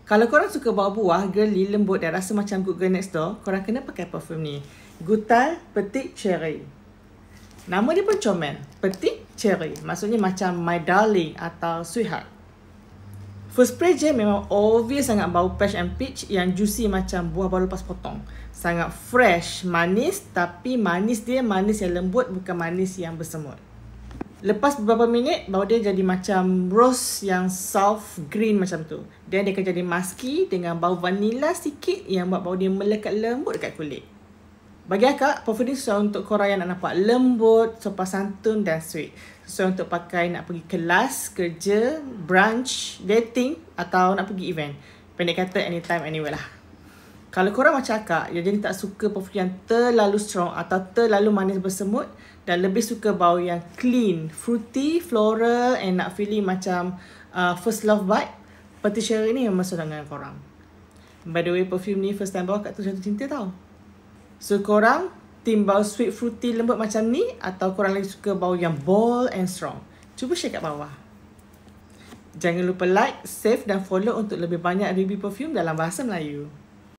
Kalau korang suka bau buah, girly, lembut dan rasa macam Good Girl Next Door, korang kena pakai perfume ni. Goutal Petite Cherry. Nama dia pun comel. Petite Cherry. Maksudnya macam my darling atau sweetheart. First spray je memang obvious sangat bau peach and peach yang juicy macam buah baru lepas potong. Sangat fresh, manis, tapi manis dia manis yang lembut, bukan manis yang bersemut. Lepas beberapa minit, bau dia jadi macam rose yang soft green macam tu. Dan dia akan jadi musky dengan bau vanilla sikit yang buat bau dia melekat lembut dekat kulit. Bagi akak, perfume ni sesuai untuk korang yang nak nampak lembut, sopan santun dan sweet. Sesuai untuk pakai nak pergi kelas, kerja, brunch, dating atau nak pergi event. Pendek kata, anytime, anywhere lah. Kalau korang macam akak, yang jadi tak suka perfume yang terlalu strong atau terlalu manis bersemut dan lebih suka bau yang clean, fruity, floral and nak feeling macam first love vibe, Petite Cherry ni memang masuk dengan korang. By the way, perfume ni first time bawa kat tu jatuh cinta tau. So korang team bau sweet fruity lembut macam ni atau korang lagi suka bau yang bold and strong? Cuba share kat bawah. Jangan lupa like, save dan follow untuk lebih banyak review perfume dalam bahasa Melayu.